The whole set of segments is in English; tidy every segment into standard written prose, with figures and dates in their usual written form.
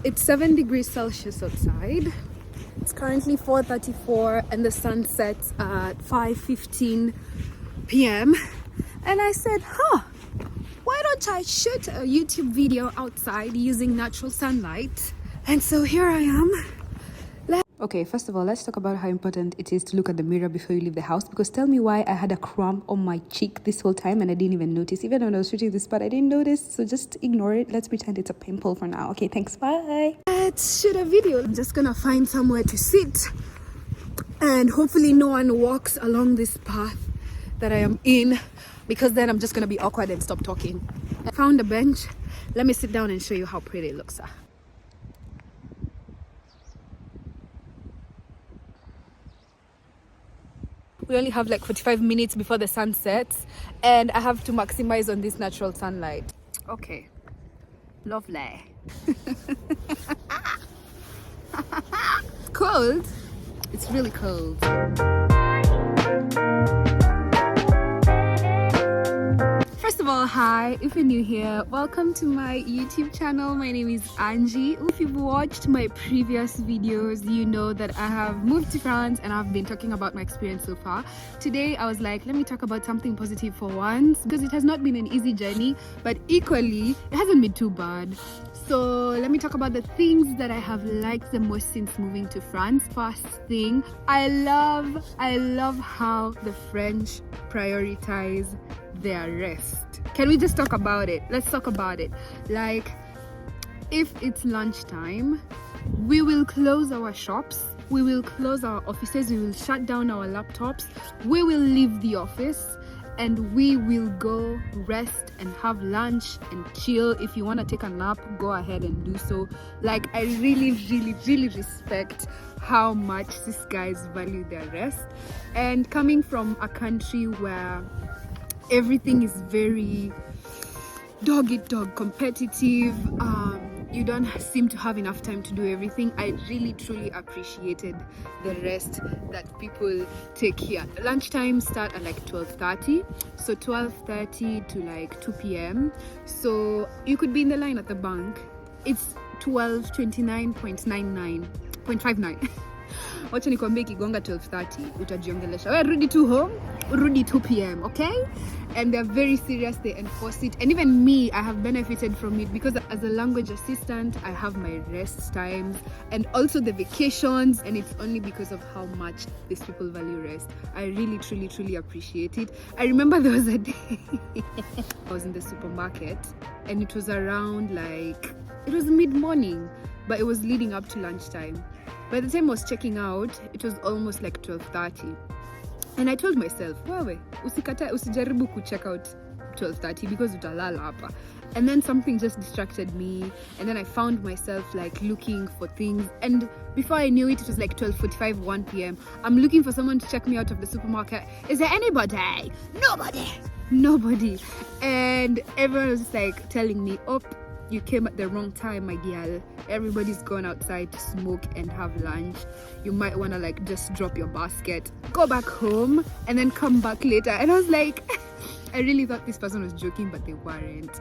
It's 7 degrees Celsius outside. It's currently 4:34 and the sun sets at 5:15 p.m. And I said, why don't I shoot a YouTube video outside using natural sunlight? And so here I am. Okay, first of all, let's talk about how important it is to look at the mirror before you leave the house, because tell me why I had a crumb on my cheek this whole time and I didn't even notice. Even when I was shooting this part, I didn't notice, so just ignore it. Let's pretend it's a pimple for now. Okay, thanks, bye. Let's shoot a video. I'm just gonna find somewhere to sit and hopefully no one walks along this path that I am in, because then I'm just gonna be awkward and stop talking. I found a bench. Let me sit down and show you how pretty it looks. We only have like 45 minutes before the sun sets and I have to maximize on this natural sunlight. Okay, lovely. Cold? It's really cold. First of all, hi, if you're new here, welcome to my YouTube channel. My name is Angie. If you've watched my previous videos, you know that I have moved to France and I've been talking about my experience so far. Today, I was like, let me talk about something positive for once, because it has not been an easy journey, but equally, it hasn't been too bad. So let me talk about the things that I have liked the most since moving to France. First thing, I love how the French prioritize their rest. Can we just talk about it? Let's talk about it. Like, if it's lunchtime, we will close our shops, we will close our offices, we will shut down our laptops, we will leave the office and we will go rest and have lunch and chill. If you want to take a nap, go ahead and do so. Like, I really respect how much these guys value their rest. And coming from a country where everything is very dog-eat-dog competitive, you don't seem to have enough time to do everything. I really truly appreciated the rest that people take here. Lunchtime start at like 12:30, so 12:30 to like 2 p.m. so you could be in the line at the bank. It's 12:29.59. Wacha nikwambie kigonga 12:30 utajiongelesha. We rudi to home, rudi 2 p.m. okay? And they're very serious, they enforce it. And even me, I have benefited from it, because as a language assistant, I have my rest times and also the vacations, and it's only because of how much these people value rest. I really truly appreciate it. I remember there was a day I was in the supermarket and it was around like, it was mid-morning, but it was leading up to lunchtime. By the time I was checking out, it was almost like 12:30. And I told myself, wewe, usijaribu kucheck out 12:30 because utalala hapa. And then something just distracted me. And then I found myself like looking for things. And before I knew it, it was like 12:45, 1 p.m. I'm looking for someone to check me out of the supermarket. Is there anybody? Nobody. And everyone was like telling me, oh, you came at the wrong time, my girl. Everybody's gone outside to smoke and have lunch. You might want to like just drop your basket, go back home, and then come back later. And I was like, I really thought this person was joking, but they weren't.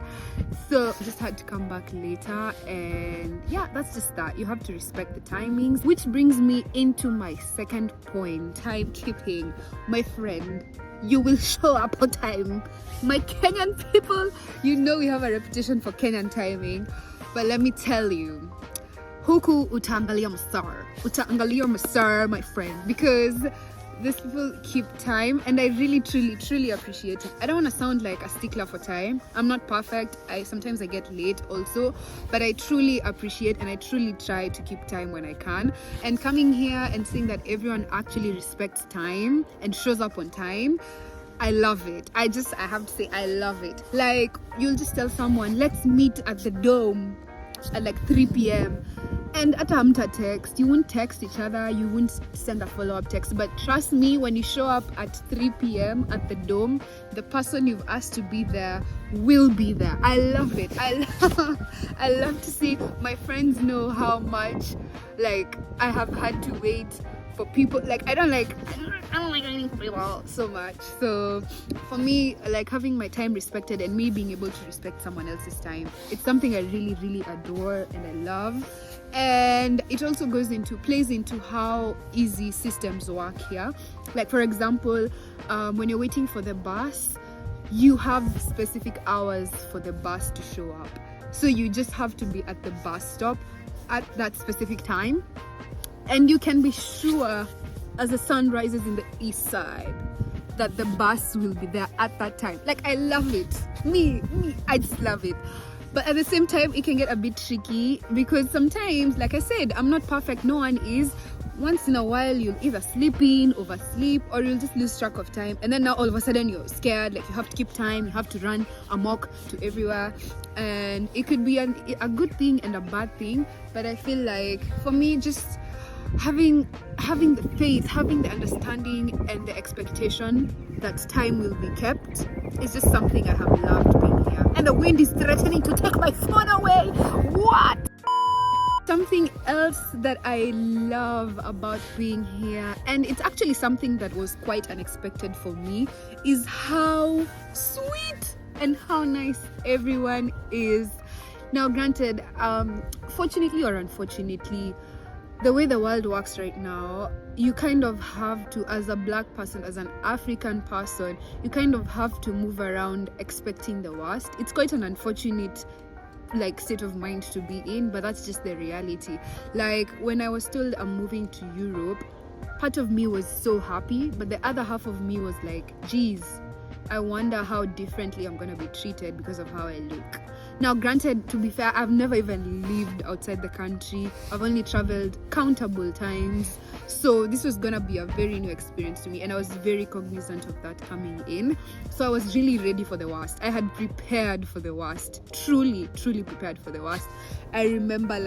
So I just had to come back later. And yeah, that's just that. You have to respect the timings, which brings me into my second point, timekeeping. My friend, you will show up on time. My Kenyan people, you know we have a reputation for Kenyan timing, but let me tell you, huku utaangalia masar, my friend, because these people keep time, and I really truly appreciate it. I don't want to sound like a stickler for time. I'm not perfect. Sometimes I get late also, but I truly appreciate and I truly try to keep time when I can. And coming here and seeing that everyone actually respects time and shows up on time, I love it. I have to say, I love it. Like, you'll just tell someone, let's meet at the Dome at like 3 p.m. And at hamta text, you won't text each other, you won't send a follow-up text. But trust me, when you show up at 3 p.m. at the Dome, the person you've asked to be there will be there. I love it. I love to see my friends know how much like I have had to wait for people. Like, I don't like waiting for people so much. So for me, like, having my time respected and me being able to respect someone else's time, it's something I really adore and I love. And it also plays into how easy systems work here. Like, for example, when you're waiting for the bus, you have specific hours for the bus to show up. So you just have to be at the bus stop at that specific time. And you can be sure, as the sun rises in the east side, that the bus will be there at that time. Like, I love it. Me, I just love it. But at the same time, it can get a bit tricky because sometimes, like I said, I'm not perfect. No one is. Once in a while, you'll either sleep in, oversleep, or you'll just lose track of time. And then now all of a sudden you're scared. Like, you have to keep time. You have to run amok to everywhere. And it could be a good thing and a bad thing. But I feel like for me, just having the faith, having the understanding and the expectation that time will be kept is just something I have loved being here. And the wind is threatening to take my phone away. What? Something else that I love about being here, and it's actually something that was quite unexpected for me, is how sweet and how nice everyone is. Now, granted, fortunately or unfortunately, the way the world works right now, you kind of have to, as a black person, as an African person, you kind of have to move around expecting the worst. It's quite an unfortunate state of mind to be in, but that's just the reality. Like, when I was told I'm moving to Europe, part of me was so happy, but the other half of me was like, geez, I wonder how differently I'm gonna be treated because of how I look. Now, granted, to be fair, I've never even lived outside the country. I've only traveled countable times. So this was gonna be a very new experience to me, and I was very cognizant of that coming in. So I was really ready for the worst. I had prepared for the worst. Truly prepared for the worst. I remember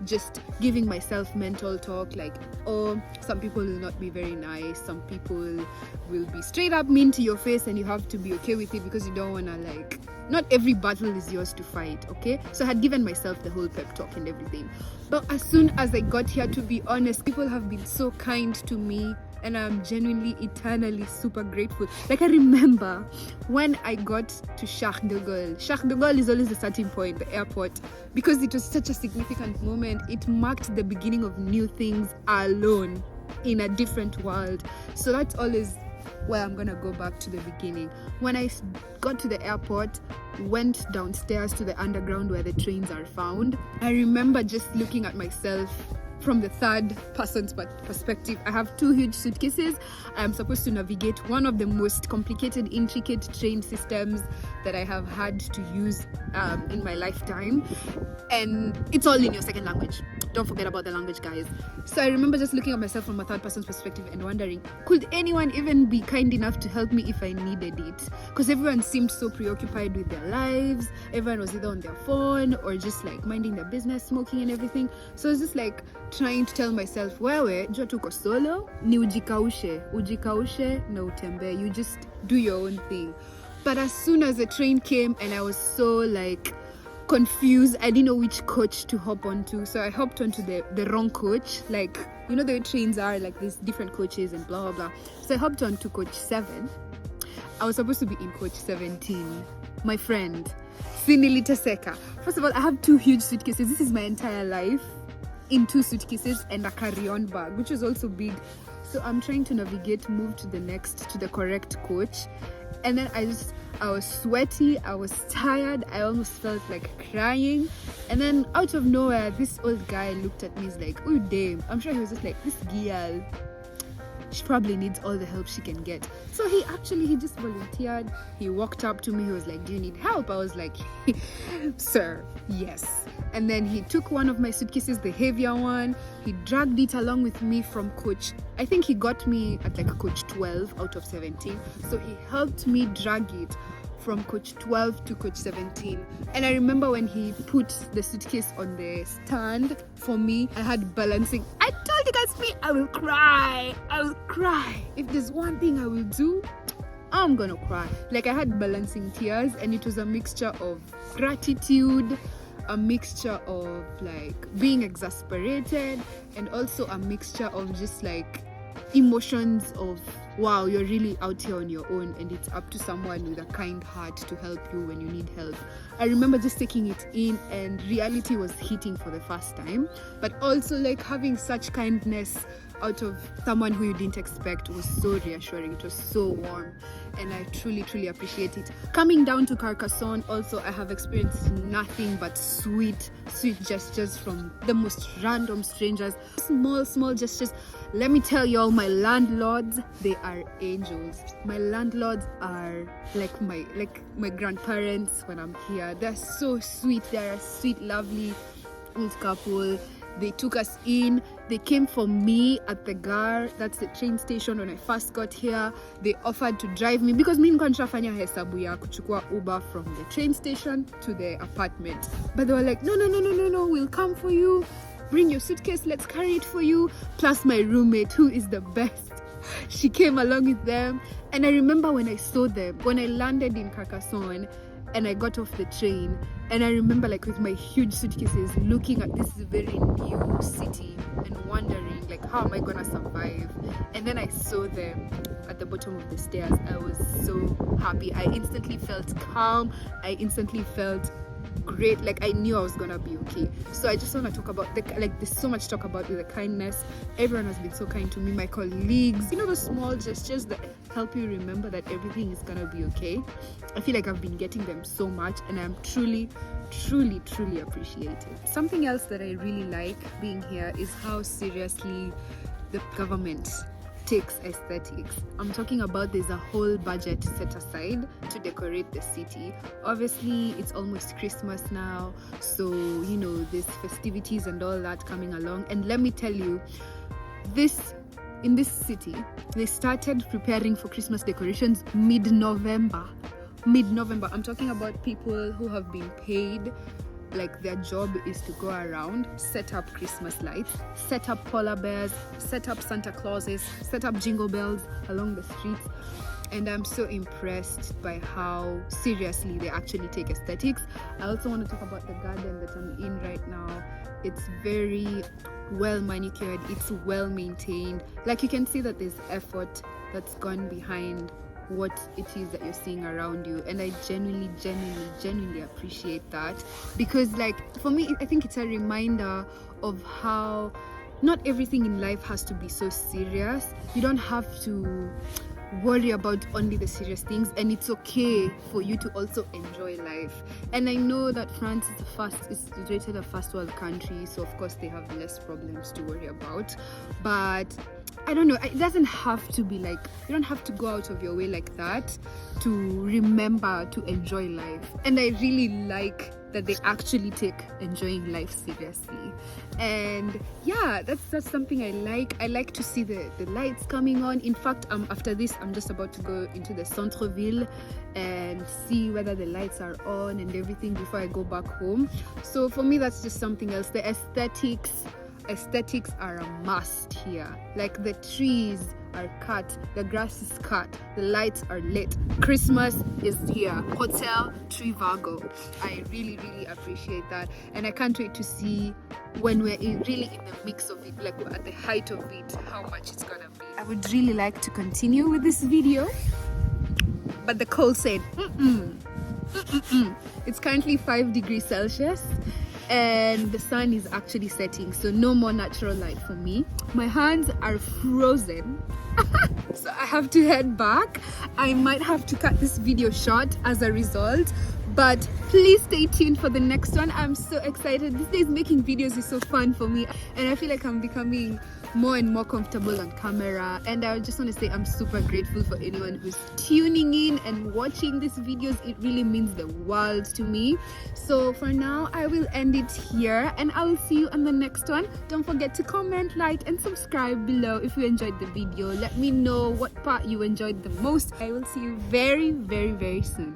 just giving myself mental talk like, oh, some people will not be very nice. Some people will be straight up mean to your face, and you have to be okay with it because you don't wanna not every battle is yours to fight, okay? So I had given myself the whole pep talk and everything. But as soon as I got here, to be honest, people have been so kind to me, and I'm genuinely, eternally super grateful. Like, I remember when I got to Charles de Gaulle. Charles de Gaulle is always the starting point, the airport, because it was such a significant moment. It marked the beginning of new things alone in a different world. So that's always where I'm gonna go back to the beginning. When I got to the airport, went downstairs to the underground where the trains are found, I remember just looking at myself from the third person's perspective. I have 2 huge suitcases. I'm supposed to navigate one of the most complicated, intricate train systems that I have had to use in my lifetime. And it's all in your second language. Don't forget about the language, guys. So I remember just looking at myself from a third person's perspective and wondering, could anyone even be kind enough to help me if I needed it? Because everyone seemed so preoccupied with their lives. Everyone was either on their phone or just minding their business, smoking and everything. So I was just trying to tell myself, wewe jua tuko solo, ni ujikaushe na utembe. You just do your own thing. But as soon as the train came and I was so confused, I didn't know which coach to hop onto, so I hopped onto the wrong coach. The way trains are, these different coaches and blah blah blah. So I hopped onto coach 7. I was supposed to be in coach 17. My friend Sinilita Seka. First of all, I have 2 huge suitcases. This is my entire life in 2 suitcases and a carry-on bag, which is also big. So I'm trying to navigate, move to the correct coach. And then I was sweaty, I was tired, I almost felt like crying. And then out of nowhere, this old guy looked at me, he's like, oh damn. I'm sure he was just like, this girl, she probably needs all the help she can get. So he just volunteered. He walked up to me, he was like, do you need help? I was like, sir, yes. And then he took one of my suitcases, the heavier one, he dragged it along with me from coach, I think he got me at coach 12 out of 17. So he helped me drag it from coach 12 to coach 17. And I remember when he put the suitcase on the stand for me, I had balancing. I told you guys, I will cry. If there's one thing I will do, I'm gonna cry. I had balancing tears, and it was a mixture of gratitude, a mixture of being exasperated, and also a mixture of just emotions of wow, you're really out here on your own, and it's up to someone with a kind heart to help you when you need help. I remember just taking it in, and reality was hitting for the first time, but also like having such kindness out of someone who you didn't expect was so reassuring. It was so warm, and I truly appreciate it. Coming down to Carcassonne also, I have experienced nothing but sweet gestures from the most random strangers. Small gestures. Let me tell y'all, my landlords, they are angels. My landlords are like my grandparents when I'm here. They're so sweet. They're a sweet, lovely old couple. They took us in. They came for me at the Gare, that's the train station, when I first got here. They offered to drive me because mi nilikuwa nishafanya hesabu ya kuchukua Uber from the train station to the apartment. But they were like, no, we'll come for you. Bring your suitcase, let's carry it for you. Plus my roommate, who is the best. She came along with them. And I remember when I saw them, when I landed in Carcassonne, and I got off the train, and I remember like with my huge suitcases looking at this very new city and wondering like, how am I gonna survive? And then I saw them at the bottom of the stairs. I was so happy. I instantly felt calm. I instantly felt great. Like I knew I was gonna be okay. So I just want to talk about there's so much to talk about with the kindness. Everyone has been so kind to me. My colleagues, you know, those small gestures that help you remember that everything is gonna be okay. I feel like I've been getting them so much, and I'm truly appreciative. Something else that I really like being here is how seriously the government takes aesthetics. I'm talking about there's a whole budget set aside to decorate the city. Obviously it's almost Christmas now, so you know there's festivities and all that coming along, and let me tell you, in this city they started preparing for Christmas decorations mid-November. I'm talking about people who have been paid, like their job is to go around, set up Christmas lights, set up polar bears, set up Santa Clauses, set up jingle bells along the streets. And I'm so impressed by how seriously they actually take aesthetics. I also want to talk about the garden that I'm in right now. It's very well manicured, it's well maintained. Like you can see that there's effort that's gone behind what it is that you're seeing around you, and I genuinely appreciate that, because like for me I think it's a reminder of how not everything in life has to be so serious. You don't have to worry about only the serious things, and it's okay for you to also enjoy life. And I know that France is rated a first world country, so of course they have less problems to worry about, but I don't know, it doesn't have to be like, you don't have to go out of your way like that to remember to enjoy life. And I really like that they actually take enjoying life seriously. And yeah, that's something I like. I like to see the lights coming on. In fact, after this I'm just about to go into the centre-ville and see whether the lights are on and everything before I go back home. So for me that's just something else. The aesthetics are a must here. Like the trees are cut, the grass is cut, the lights are lit, Christmas is here. Hotel Trivago. I really appreciate that, and I can't wait to see when we're really in the mix of it, like at the height of it, how much it's gonna be. I would really like to continue with this video, but the cold said It's currently 5 degrees Celsius and the sun is actually setting, so no more natural light for me. My hands are frozen so I have to head back. I might have to cut this video short as a result, but please stay tuned for the next one. I'm so excited. These days making videos is so fun for me, and I feel like I'm becoming more and more comfortable on camera, and I just want to say I'm super grateful for anyone who's tuning in and watching these videos. It really means the world to me. So for now I will end it here, and I will see you on the next one. Don't forget to comment, like and subscribe below if you enjoyed the video. Let me know what part you enjoyed the most. I will see you very soon.